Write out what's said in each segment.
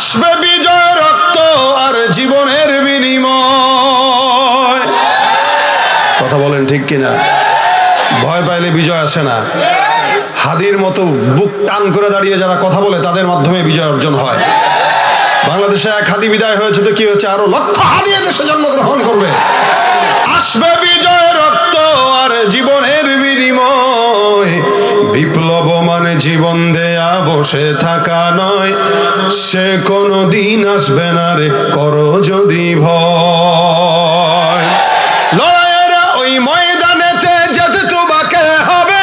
আসবে বিজয় রক্ত আর জীবনের বিনিময়। কথা বলেন ঠিক কিনা? ভয় পাইলে বিজয় আসে না। হাদির মতো বুক টান করে দাঁড়িয়ে যারা কথা বলে তাদের মাধ্যমে বিজয় অর্জন হয়। বাংলাদেশে এক হাদি বিদায় হয়েছে তো কি হচ্ছে, আরো লক্ষ হাদি দেশে জন্মগ্রহণ করবে। আসবে বিজয় রক্ত আর জীবনের বিনিময়। বিপ্লব মানে জীবন দেয়া বসে থাকা নয়, সে কোনো দিন আসবে না রে করো যদি ভয়। লড়াইয়ের ওই ময়দানেতে যেতে তোমাকে হবে,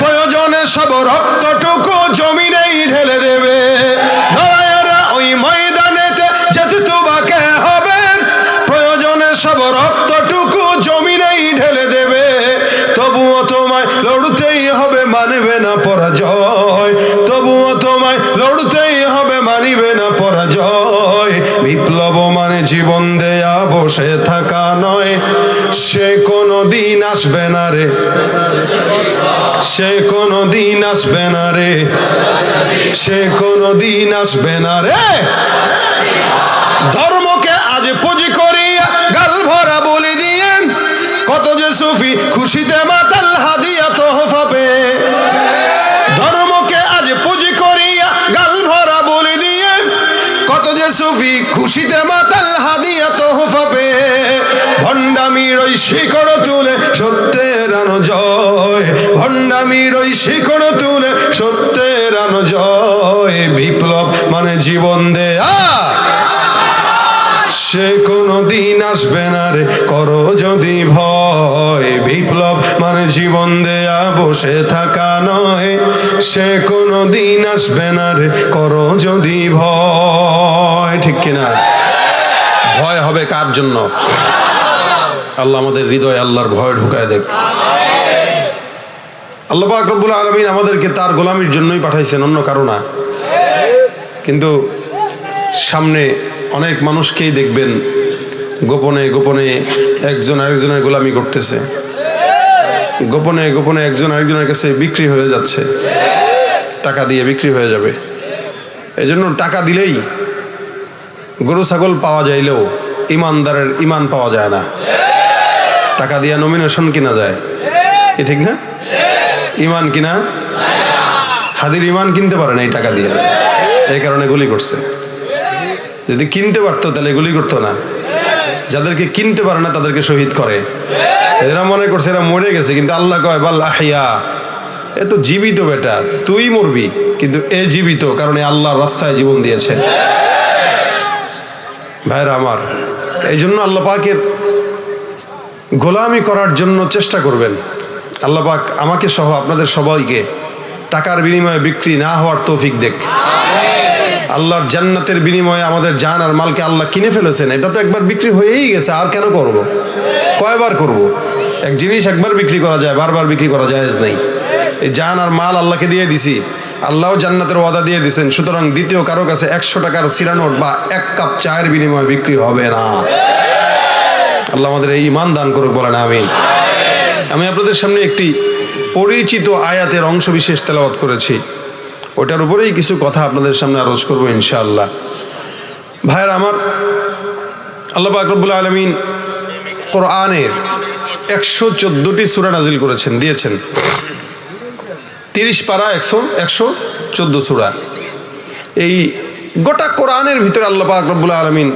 প্রয়োজনে সব রক্তটুকু জমিনেই ঢেলে দেবে। লড়াইয়ের ওই ময়দানেতে যেতে তোমাকে হবে, প্রয়োজনে সব রক্তটুকু জমিনেই ঢেলে দেবে। তবুও তোমায় লড়তেই হবে, মানবে না পরাজয়। তবুও তোমায় লড়তেই হবে, মানিবে না পরাজয়। বিপ্লব মানে জীবন দেয়া বসে থাকা নয়, সে কোনো দিন আসবে না রে, সে কোনো দিন আসবে না রে, সে কোনো দিন আসবে না রে। ধর্মকে আজ পুঁজি করিয়া গাল ভরা বলি দিয়ে, কত যে সুফি খুশিতে মাতাল হাদিয়া তোহফা পেয়ে। ধর্মকে আজ পুঁজি করিয়া গাল ভরা বলি দিয়ে, কত যে সুফি খুশিতে মাতাল হাদিয়া তোহফা পেয়ে। ভণ্ডামির ওই শিকড় তুলে সত্যের আনো জয়, ভণ্ডামির ওই শিকড় তুলে সত্যের আনো জয়। বিপ্লব মানে জীবন দেয়া, সে কোনো দিন আসবে না রে করো যদি ভয়। বিপ্লব মানে জীবন দেয়া বসে থাকা নয়, সে কোনো দিন আসবে না রে করো যদি ভয়। ঠিক কিনা? ভয় হবে কার জন্য? আল্লাহ আমাদের হৃদয়ে আল্লাহর ভয় ঢুকায় দেখ। আল্লাহ পাক রব্বুল আলামিন আমাদেরকে তার গোলামির জন্যই পাঠাইছেন, অন্য কারো না। কিন্তু সামনে অনেক মানুষকেই দেখবেন গোপনে গোপনে একজন আরেকজনের গোলামি করতেছে, গোপনে গোপনে একজন আরেকজনের কাছে বিক্রি হয়ে যাচ্ছে, টাকা দিয়ে বিক্রি হয়ে যাবে। এই জন্য টাকা দিলেই গরু ছাগল পাওয়া যাইলেও ইমানদারের ইমান পাওয়া যায় না। টাকা দিয়ে নমিনেশন কিনা যায়, এ ঠিক না? ইমান কিনা, হাদির ইমান কিনতে পারে না এই টাকা দিয়ে, এই কারণে গুলি করছে। যদি কিনতে পারতো তাহলে গুলি করতো না। যাদেরকে কিনতে পারে না তাদেরকে শহীদ করে। এরা মনে করছে এরা মরে গেছে, কিন্তু আল্লাহ কয় বাল আহিয়া, এ তো জীবিত বেটা, তুই মরবি কিন্তু এ জীবিত, কারণ আল্লাহর রাস্তায় জীবন দিয়েছে। ভাইরা আমার, এই জন্য আল্লাহ পাকের গোলামি করার জন্য চেষ্টা করবেন। আল্লাহ পাক আমাকে সহ আপনাদের সবাইকে টাকার বিনিময়ে বিক্রি না হওয়ার তৌফিক দেখ। আল্লাহর জান্নাতের বিনিময়ে আমাদের জান আর মালকে আল্লাহ কিনে ফেলেছেন, এটা তো একবার বিক্রি হয়েই গেছে, আর কেন করব? কয়বার করব? এক জিনিস একবার বিক্রি করা যায়, বারবার বিক্রি করা জায়েজ নেই। এই জান আর মাল আল্লাহকে দিয়ে দিছি, আল্লাহও জান্নাতের ওয়াদা দিয়ে দিয়েছেন, সুতরাং দ্বিতীয় কারো কাছে 100 টাকার সিরা নোট বা 1 কাপ চায়ের বিনিময়ে বিক্রি হবে না। আল্লাহ আমাদের এই ঈমান দান করুক, বলেন আমিন। আমি আপনাদের সামনে একটি পরিচিত আয়াতের অংশ বিশেষ তেলাওয়াত করেছি, ওটার উপরেই কিছু কথা আপনাদের সামনে আরজ করবো ইনশাআল্লাহ। ভাইয়ের আমার, আল্লাহ পাক রব্বুল আলামিন কোরআনের 114টি সূরা নাজিল করেছেন, দিয়েছেন 30 পারা 114 সূরা। এই গোটা কোরআনের ভিতরে আল্লাহ পাক রব্বুল আলামিন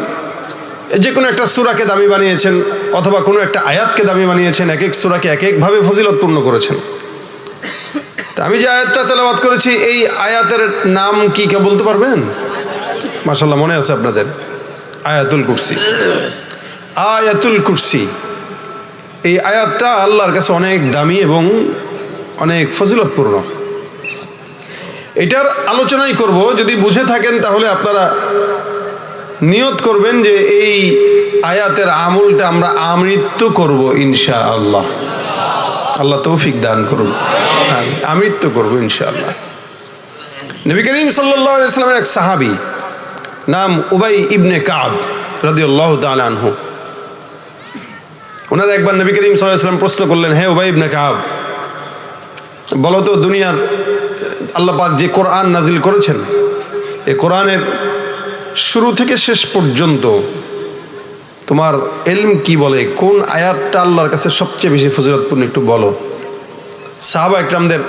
যে কোনো একটা সূরাকে দামি বানিয়েছেন, অথবা কোনো একটা আয়াতকে দামি বানিয়েছেন, এক এক সূরাকে এক একভাবে ফজিলতপূর্ণ করেছেন। আমি যে আয়াতটা তেলাওয়াত করেছি, এই আয়াতের নাম কি কেউ বলতে পারবেন? মাশাআল্লাহ, মনে আছে আপনাদের? আয়াতুল কুরসি। আয়াতুল কুরসি এই আয়াতটা আল্লাহর কাছে অনেক দামি এবং অনেক ফজিলতপূর্ণ। এটার আলোচনাই করব। যদি বুঝে থাকেন তাহলে আপনারা নিয়ত করবেন যে এই আয়াতের আমলটা আমরা আমৃত্যু করব ইনশাআল্লাহ। আল্লাহ তৌফিক দান করুন, আমৃত্যু করব ইনশাআল্লাহ। নবী করিম সাল্লাল্লাহু আলাইহি ওয়াসাল্লামের এক সাহাবী নাম উবাই ইবনে কাব রাদিয়াল্লাহু তাআলা আনহু, ওনারা একবার নবী করিম সাল্লাল্লাহু আলাইহি ওয়াসাল্লাম প্রশ্ন করলেন, হে উবাই ইবনে কাব, বলো তো দুনিয়ার আল্লাহ পাক যে কোরআন নাজিল করেছেন, এই কোরআনের শুরু থেকে শেষ পর্যন্ত তোমার ইলম কি বলে, কোন আয়াতটা আল্লাহর কাছে সবচেয়ে বেশি ফজিলতপূর্ণ একটু বলো। সাহাবা ইকরামদের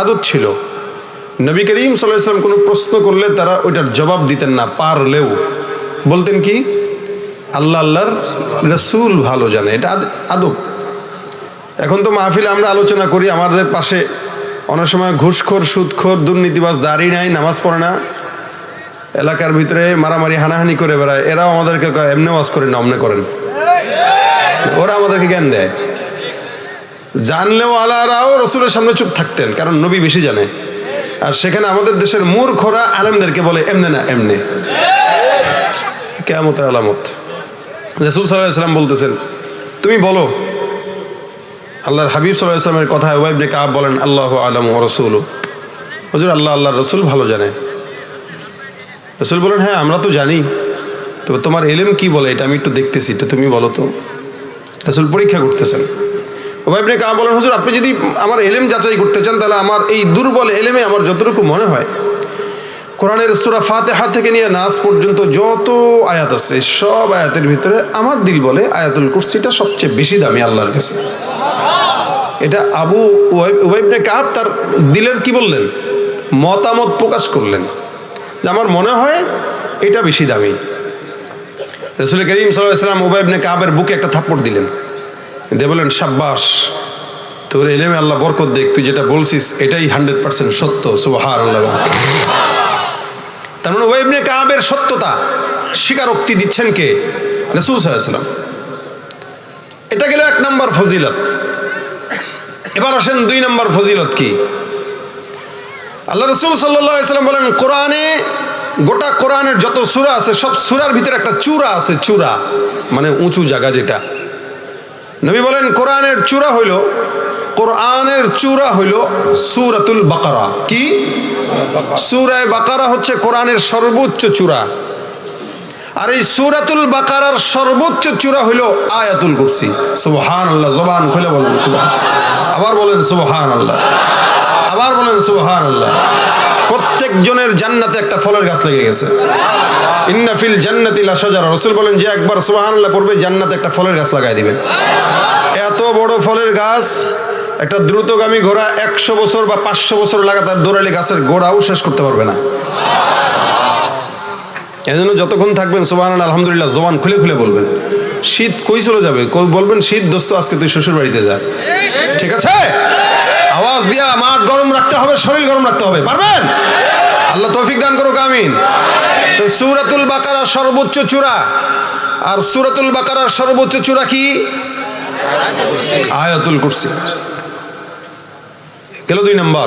আদত ছিল, নবী করিম সাল্লাল্লাহু আলাইহি ওয়াসাল্লাম কোনো প্রশ্ন করলে তারা ওইটার জবাব দিতেন না, পারলেও বলতেন কি, আল্লাহ আল্লাহর রাসূল ভালো জানে। এটা আদব। এখন তো মাহফিলে আমরা আলোচনা করি, আমাদের পাশে অনেক সময় ঘুষখোর, সুদখোর, দুর্নীতিবাজ, দাড়ি নাই, নামাজ পড়ে না, এলাকার ভিতরে মারামারি হানাহানি করে বেড়ায়। এরাও আমাদেরকে এমনি ওয়াজ করেন না, অমনে করেন। ওরা আমাদেরকে জ্ঞান দেয়। জানলেও আলারাও রসুলের সামনে চুপ থাকতেন, কারণ নবী বেশি জানে। আর সেখানে আমাদের দেশের মূর্খরা আলেমদেরকে বলে এমনে না এমনে। কিয়ামতের আলামত। রাসূল সাল্লাল্লাহু আলাইহি ওয়াসাল্লাম বলতেছেন, তুমি বলো। আল্লাহর হাবিব সাল্লাল্লাহু আলাইহি ওয়াসাল্লামের কথা উবাই ইবনে কাব বলেন, আল্লাহু আ'লামু ওয়া রাসূলুহু, হুজুর আল্লাহ আল্লাহর রাসূল ভালো জানে। রাসূল বলেন, হ্যাঁ আমরা তো জানি, তো তোমার ইলম কি বলে এটা আমি একটু দেখতেছি, তো তুমি বলো তো। রাসূল পরীক্ষা করতেছেন। উবাই ইবনে কাব বলেন, হুজুর আপনি যদি আমার ইলম যাচাই করতে চান, তাহলে আমার এই দুর্বল ইলমে আমার যতটুকু মনে হয়, কোরআনের সূরা ফাতিহা থেকে নিয়ে নাস পর্যন্ত যত আয়াত আছে সব আয়াতের ভিতরে আমার দিল বলে আয়াতুল কুরসিটা সবচেয়ে বেশি দামি আল্লাহর কাছে। এটা আবু উবাই ইবনে কাব তার দিলের কি বললেন, মতামত প্রকাশ করলেন যে আমার মনে হয় এটা বেশি দামি। রাসূল করিম সাল্লাল্লাহু আলাইহি ওয়াসাল্লাম উবাই ইবনে কাবের বুকে একটা থাপ্পড় দিলেন, দিয়ে বলেন, শাব্বাস, তোর ইলমে আল্লাহ বরকত দেখ, তুই যেটা বলছিস এটাই 100% সত্য। সুবহানাল্লাহ। তার মানে উবাই ইবনে কাবের সত্যতা স্বীকারোক্তি দিচ্ছেন কে? রাসূল সাল্লাল্লাহু আলাইহি ওয়াসাল্লাম। এটা গেল 1 নম্বর ফজিলত। এবার আসেন 2 নম্বর ফজিলত কি? আল্লাহ রাসূল সাল্লাল্লাহু আলাইহি ওয়াসাল্লাম বলেন, কোরআনে, গোটা কোরআনের যত সূরা আছে সব সূরার ভিতরে একটা চূড়া আছে। চূড়া মানে উঁচু জায়গা যেটা। নবী বলেন কোরআনের চূড়া হইল, কোরআনের চূড়া হইল সূরাতুল বাকারা। কি? সূরা বাকারা হচ্ছে কোরআনের সর্বোচ্চ চূড়া। আর এই সূরাতুল বাকারার সর্বোচ্চ চূড়া হইল আয়াতুল কুরসি। সুবহানাল্লাহ। জবান খুলে বলেন সুবহানাল্লাহ। আবার বলেন সুবহানাল্লাহ। আবার বলেন সুবহানাল্লাহ। প্রত্যেক জনের জান্নাতে একটা ফলের গাছ লেগে গেছে। ইন্না ফিল জান্নাতি লাশাজারা। রাসূল বলেন যে একবার সুবহানাল্লাহ পড়বে জান্নাতে একটা ফলের গাছ লাগাই দিবেন। এত বড় ফলের গাছ, একটা দ্রুতগামী ঘোড়া 100 বছর বা 500 বছর লাগাতার দৌড়ালে গাছের গোড়াও শেষ করতে পারবে না। এজন্য যতক্ষণ থাকবেন সুবহানাল্লাহ আলহামদুলিল্লাহ জবান খুলে খুলে বলবেন। শীত কই চলে যাবে, বলবেন শীত দোস্ত আজকে তুই শ্বশুর বাড়িতে যা। ঠিক আছে? আওয়াজ দিয়া মাঠ গরম রাখতে হবে, শরীর গরম রাখতে হবে। পারবেন? আল্লাহ তৌফিক দান করুক, আমিন। তো সূরাতুল বাকারা সর্বোচ্চ চূড়া। আর সূরাতুল বাকারার সর্বোচ্চ চূড়া কি? আয়াতুল কুরসি। গেল 2 নম্বর।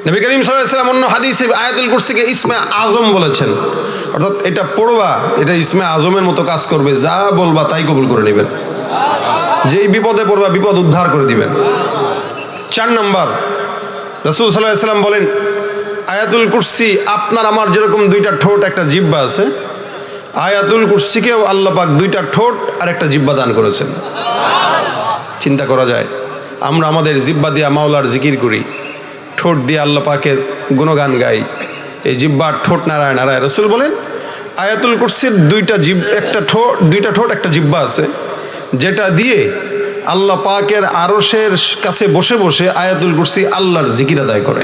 নবী করিম সাল্লাল্লাহু আলাইহি ওয়াসাল্লাম অন্য হাদিসে আয়াতুল কুরসিকে ইসমে আজম বলেছেন। অর্থাৎ এটা পড়বা, এটা ইসমে আজমের মতো কাজ করবে, যা বলবা তাই কবুল করে নেবেন। যেই বিপদে পড়বা বিপদ উদ্ধার করে দিবেন। 4 নম্বর, রাসূল সাল্লাল্লাহু আলাইহি ওয়াসাল্লাম বলেন আয়াতুল কুরসি আপনার আমার যেরকম 2টা ঠোঁট একটা জিহ্বা আছে, আয়াতুল কুরসিকেও আল্লাহ পাক 2টা ঠোঁট আর একটা জিহ্বা দান করেছেন। চিন্তা করা যায়, আমরা আমাদের জিহ্বা দিয়ে মাওলার জিকির করি, ঠোঁট দিয়ে আল্লাহ পাকের গুণগান গাই, এই জিহ্বার ঠোঁট নারায় নারায়। রাসূল বলেন আয়াতুল কুরসির 2টা ঠোঁট একটা জিহ্বা আছে, যেটা দিয়ে আল্লাহ পাকের আরশের কাছে বসে বসে আয়াতুল কুরসি আল্লাহর জিকির আদায় করে।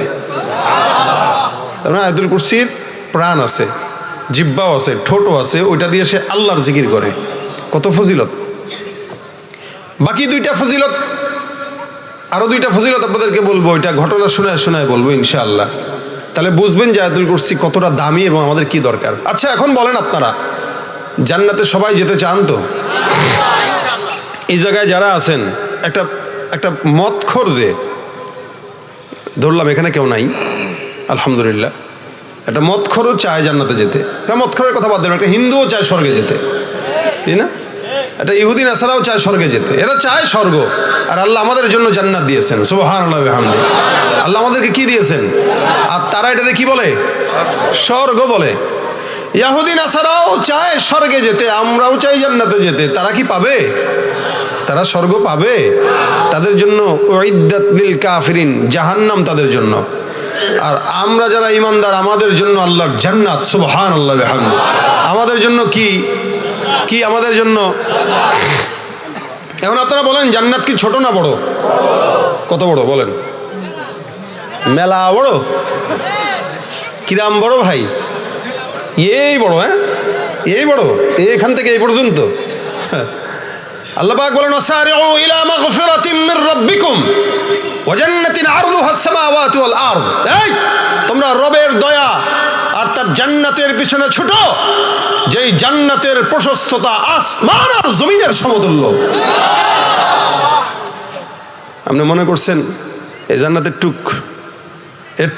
আয়াতুল কুরসির প্রাণ আছে, জিহ্বাও আছে, ঠোঁটও আছে, ওইটা দিয়ে সে আল্লাহর জিকির করে। কত ফজিলত! বাকি 2টা ফজিলত, আরো 2টা ফজিলত আপনাদেরকে বলবো, ওইটা ঘটনা শোনায় শোনায় বলবো ইনশাআল্লাহ। তাহলে বুঝবেন যে আয়াতুল কুরসি কতটা দামি এবং আমাদের কি দরকার। আচ্ছা এখন বলেন, আপনারা জান্নাতে সবাই যেতে চান তো? এই জায়গায় যারা আছেন, একটা মদখোর, যে ধরলাম এখানে কেউ নাই আলহামদুলিল্লাহ, একটা মদখোরও চায় জান্নাতে যেতে। মদখোরের কথা বাদ দেবেন, একটা হিন্দুও চায় স্বর্গে যেতে, ঠিক না? একটা ইহুদি নাসারাও চায় স্বর্গে যেতে। এরা চায় স্বর্গ, আর আল্লাহ আমাদের জন্য জান্নাত দিয়েছেন। সুবহানাল্লাহ ওয়া বিহামদিহি। আল্লাহ আমাদেরকে কি দিয়েছেন? আর তারা এটাকে কি বলে? স্বর্গ বলে। ইহুদি নাসারাও চায় স্বর্গে যেতে, আমরাও চাই জান্নাতে যেতে। তারা কি পাবে? তারা স্বর্গ পাবে? তাদের জন্য উইদ্দাত লিল কাফিরিন, জাহান্নাম তাদের জন্য। আর আমরা যারা ইমানদার আমাদের জন্য আল্লাহর জান্নাত, সুবহানাল্লাহ ওয়া বিহামদিহি। আমাদের জন্য কি কি আমাদের জন্য? এখন আপনারা বলেন জান্নাত কি ছোট না বড়? কত বড় বলেন? মেলা বড়? কিরাম বড় ভাই? এই বড়, হ্যাঁ এই বড়, এখান থেকে এই পর্যন্ত। আল্লাহ পাক বলেন ওয়াসারিউ ইলা মাগফিরাতিম মির রাব্বিকুম ওয়া জান্নাতিন আরদুহাস সামাওয়াতু ওয়াল আরদ। এই তোমরা রবের দয়া আর তার জান্নাতের পিছনে ছুটো, যেই জান্নাতের প্রশস্ততা আসমান আর জমিনের সমতুল্য। আপনি মনে করছেন এই জান্নাতের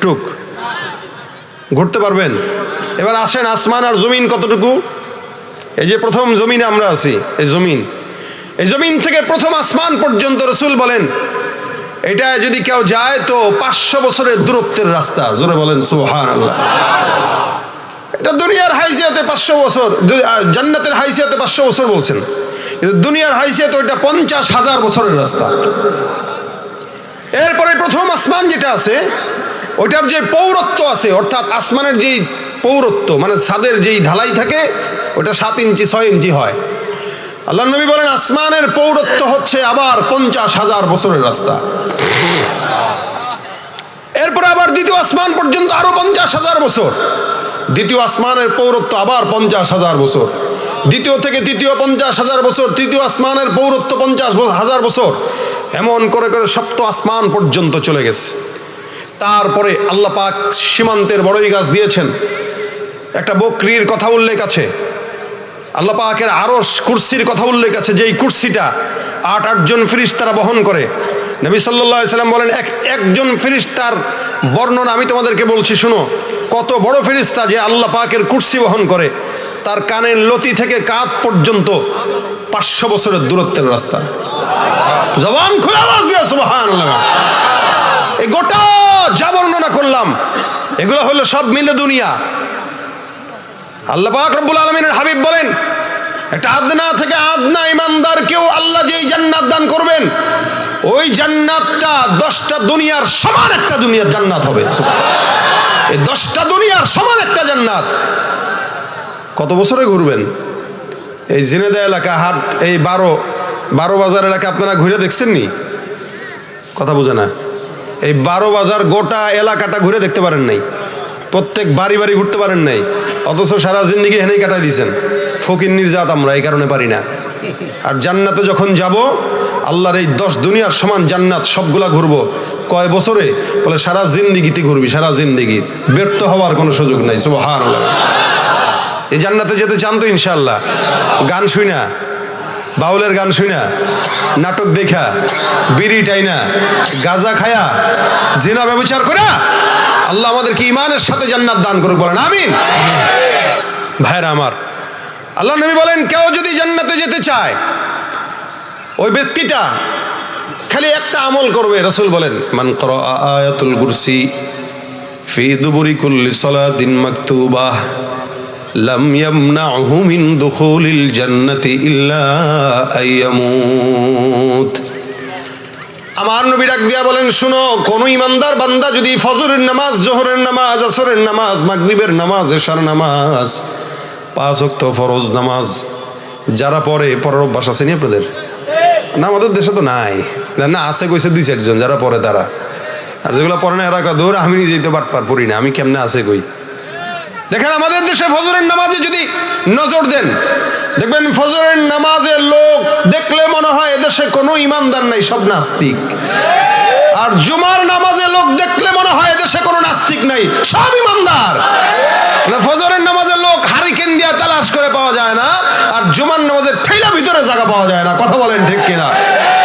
টুক ঘুরতে পারবেন? এবার আসেন আসমান আর জমিন কতটুকু? এই যে প্রথম জমিনে আমরা আছি, এই জমিন থেকে প্রথম আসমান পর্যন্ত রাসূল বলেন এটা যদি কেউ যায় তো 500 বছরের দূরত্বের রাস্তা। জোরে বলেন সুবহানাল্লাহ। এটা দুনিয়ার হাইসিয়াতে 500 বছর, জান্নাতের হাইসিয়াতে 500 বছর বলছেন, কিন্তু দুনিয়ার হাইসিয়াতে ওইটা 50,000 বছরের রাস্তা। এরপরে প্রথম আসমান যেটা আছে ওইটার যে পৌরত্ব আছে, অর্থাৎ আসমানের যেই পৌরত্ব মানে ছাদের যেই ঢালাই থাকে ওটা 7 ইঞ্চি 6 ইঞ্চি হয়। আল্লাহ নবী বলেন আসমানের পৌরত্ব হচ্ছে আবার 50,000 বছরের রাস্তা। এরপরে আবার দ্বিতীয় আসমান পর্যন্ত আরো 50,000 বছর, দ্বিতীয় আসমানের পৌরত্ব আবার 50,000 বছর, দ্বিতীয় থেকে তৃতীয় 50,000 বছর, তৃতীয় আসমানের পৌরত্ব 50,000 বছর, এমন করে করে সপ্তম আসমান পর্যন্ত চলে গেছে। তারপরে আল্লাহ পাক সীমান্তের বড়ই গাছ দিয়েছেন। একটা বকরির কথা উল্লেখ আছে, আল্লাহ পাকের আরশ কুরসির কথা উল্লেখ আছে, যেই কুরসিটা 8 জন ফেরেশতারা বহন করে। নবী সাল্লাল্লাহু আলাইহি সাল্লাম বলেন একজন ফেরেশতার বর্ণনা আমি তোমাদেরকে বলছি, শুনো কত বড় ফেরেশতা যে আল্লাহ পাকের কুরসি বহন করে। তার কানের লতি থেকে কাঁধ পর্যন্ত 500 বছরের দূরত্বের রাস্তা। জবান খুলে আওয়াজ দিয়ে সুবহানাল্লাহ। এই গোটা যা বর্ণনা করলাম এগুলো হলো সব মিলে দুনিয়া। আল্লাহ পাক রব্বুল আলামিনের হাবিব বলেন একটা আদনা থেকে আদনা ইমানদারকেও আল্লাহ যেই জান্নাত দান করবেন ওই জান্নাতটা 10টা দুনিয়ার সমান একটা দুনিয়ার জান্নাত হবে। এই 10টা দুনিয়ার সমান একটা জান্নাত। কত বছরে ঘুরবেন? এই ঝিনেদা এলাকা হাট, এই 12 বাজার এলাকা আপনারা ঘুরে দেখছেন নি? কথা বুঝে না। এই 12 বাজার গোটা এলাকাটা ঘুরে দেখতে পারেন নাই, প্রত্যেক বাড়ি বাড়ি ঘুরতে পারেন নাই, অথচ সারা জিন্দেগি হেনেই কাটাই দিয়েছেন। ফকিন্নির জাত আমরা, এই কারণে পারি না। আর জান্নাতে যখন যাব আল্লাহর এই 10 দুনিয়ার সমান জান্নাত সবগুলা ঘুরবো। কয় বছরে? বলে সারা জিন্দেগিতে ঘুরবি, সারা জিন্দেগি, ব্যর্থ হওয়ার কোনো সুযোগ নাই। সুবহানাল্লাহ। এই জান্নাতে যেতে চান তো ইনশাআল্লাহ? গান শুই না, বাউলের গান শুই না, নাটক দেখা, বিড়ি টাইনা, গাঁজা খায়া, জিনা ব্যভিচার করে আল্লাহ আমাদেরকে ঈমানের সাথে জান্নাত দান করুক, বলেন আমিন। ভাইরা আমার, আল্লাহ নবী বলেন কেউ যদি জান্নাতে যেতে চায় ওই ব্যক্তিটা খালি একটা আমল করবে। রাসূল বলেন মান ক্বারা আয়াতুল কুরসি ফি দুবুরি কুল্লি সালাতিন মাকতুবাহ লাম ইয়ামনাহু মিন দুখুলিল জান্নাতি ইল্লা আইয়ামুত। আমার নবী ডাক দিয়া বলেন শুনো, কোন ইমানদার বান্দা যদি ফজরের নামাজ, জোহরের নামাজ, আসরের নামাজ, মাগরিবের নামাজ, এশার নামাজ, 5 ওয়াক্ত ফরজ নামাজ যারা পড়ে, পড়ার অভ্যাস আছে নি আপনাদের? না, আমাদের দেশে তো নাই। না আছে, কইছে 2-4 জন যারা পড়ে তারা। আর যেগুলো পড়ে না এরা দূর, আমি নিজেই তো বাটপার পড়ি না, আমি কেমনে আছে কই। দেখেন আমাদের দেশে ফজরের নামাজে যদি নজর দেন দেখবেন ফজরের নামাজের লোক দেখলে মনে হয় এদেশে কোনো ইমানদার নাই, সব নাস্তিক। আর জুমার নামাজে লোক দেখলে মনে হয় এদেশে কোনো নাস্তিক নাই, সব ইমানদার। ফজরের নামাজের লোক হারিকেন দিয়া তালাশ করে পাওয়া যায় না, আর জুমার নামাজের ঠেলা ভিতরে জায়গা পাওয়া যায় না। কথা বলেন ঠিক কিনা?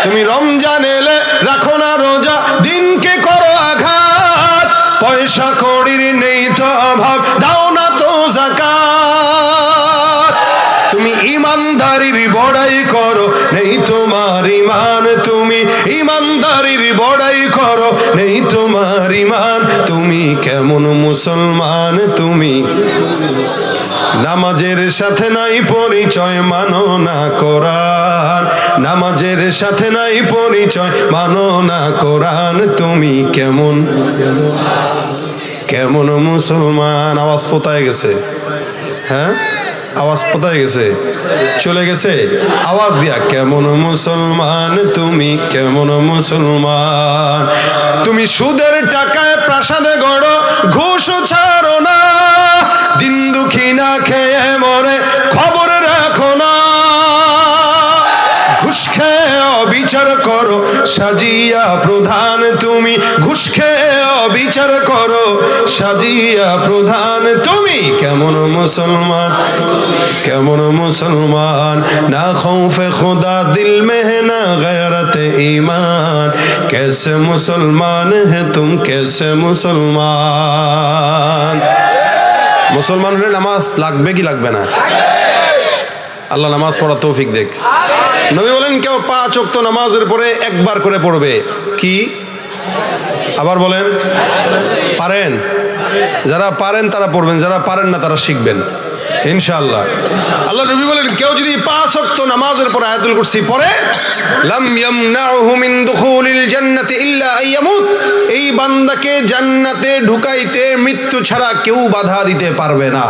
তুমি রমজান এলে রাখো না রোজা, দিনকে করো আঘাত, পয়সা কড়ির নেই তো অভাব, দাও না তো যাকাত। তুমি ইমানদারির বড়াই করো, নেই তোমার ইমান, তুমি ইমানদারির বড়াই করো, নেই তোমার ইমান। তুমি কেমন মুসলমান? তুমি নামাজের সাথে নাই পরিচয়, মানো না কোরআন, নামাজের সাথে নাই পরিচয়, মানো না কোরআন। তুমি কেমন কেমন মুসলমান। আওয়াজ কোথায় গেছে? হ্যাঁ, আওয়াজ কোথায় গেছে? চলে গেছে। আওয়াজ দিয়া, কেমন মুসলমান তুমি, কেমন মুসলমান তুমি, সুদের টাকায় প্রাসাদে গড়ো, ঘুষ ছাড়ো না, দিন দুঃখী না খেয়ে মরে খবর রাখো না, ঘুষ খেয়ে অবিচার করো সাজিয়া প্রধান তুমি, ঘুষ খেয়ে অবিচার করো সাজিয়া প্রধান তুমি, কেমন মুসলমান, কেমন মুসলমান, না খৌফে খুদা দিল মে है ना गैरत ईमान, कैसे मुसलमान है तुम, कैसे मुसलमान। মুসলমান হলে নামাজ লাগবে কি লাগবে না? আল্লাহ নামাজ পড়ার তৌফিক দেখ। নবী বলেন, কেউ 5 ওয়াক্ত নামাজের পরে একবার করে পড়বে। কি? আবার বলেন। পারেন? যারা পারেন তারা পড়বেন, যারা পারেন না তারা শিখবেন ইনশাআল্লাহ। আল্লাহ নবী বলেন, কেউ যদি 5 ওয়াক্ত নামাজের পরে আয়াতুল কুরসি পড়ে, লাম ইয়ামনাহু মিন দুখুলিল জান্নাতি ইল্লা আইয়ামুত, এই বান্দাকে জান্নাতে ঢুকাইতে মৃত্যু ছাড়া কেউ বাধা দিতে পারবে না।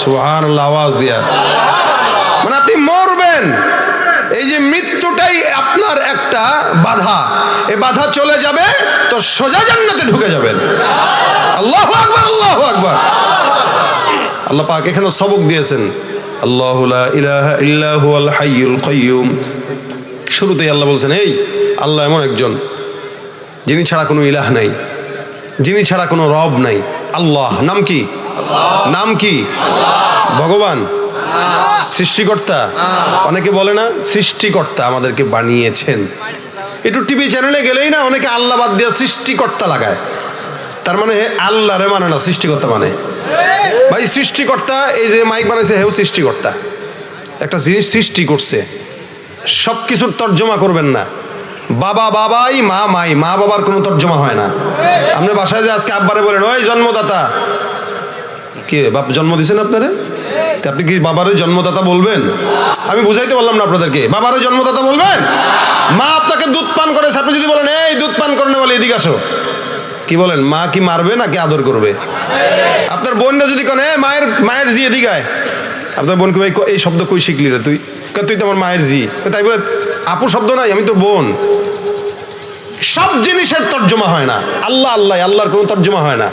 সুবহানাল্লাহ, আওয়াজ দিয়া। মানে আপনি মরবেন, এই যে মৃত্যুটাই আপনার একটা বাধা, এই বাধা চলে যাবে তো সোজা জান্নাতে ঢুকে যাবেন। আল্লাহু আকবার, আল্লাহু আকবার। আল্লাহ পাক এখানে সবক দিয়েছেন, আল্লাহু লা ইলাহা ইল্লা হুয়াল হাইয়ুল কাইয়ুম। শুরুতেই আল্লাহ বলছেন, এই আল্লাহ এমন একজন যিনি ছাড়া কোনো ইলাহ নাই, যিনি ছাড়া কোনো রব নাই। আল্লাহ নাম কি? নাম কি? ভগবান, সৃষ্টিকর্তা। অনেকে বলে না সৃষ্টিকর্তা আমাদেরকে বানিয়েছেন। একটু টিভি চ্যানেলে গেলেই না অনেকে আল্লাহ বাদ দিয়ে সৃষ্টিকর্তা লাগায়। তার মানে আল্লাহ রে মানে না, সৃষ্টিকর্তা মানে। ভাই সৃষ্টিকর্তা, এই যে মাইক বানাইছে হেও সৃষ্টিকর্তা, একটা জিনিস সৃষ্টি করছে। সব কিছুর তর্জমা করবেন না। বাবা বাবাই, মা মাই, মা বাবার কোনো তর্জমা হয় না। আপনি বাসায় যে আজকে আব্বারে বলেন, ওই জন্মদাতা, কে বাপ জন্ম দিয়েছেন আপনারে? আপনি কি বাবারে জন্মদাতা বলবেন? আমি বুঝাইতে পারলাম না আপনাদেরকে। বাবারে জন্মদাতা বলবেন? মা আপনাকে দুধ পান করেছে, আপনি যদি বলেন এই দুধ পান করে বলে এদিকে আসো, কি বলেন? মা কি মারবে নাকি আদর করবে? আপনার বোনরা যদি কেন মায়ের মায়ের জি এদিকে আয়, আপনার বোনকে ভাই এই শব্দ কই শিখলি রে তুই? তুই তো আমার মায়ের জি। তাই বলে আপু শব্দ নাই, আমি তো বোন। সব জিনিসের তর্জমা হয় না। আল্লাহ আল্লাহ, আল্লাহর কোনো তর্জমা হয় না।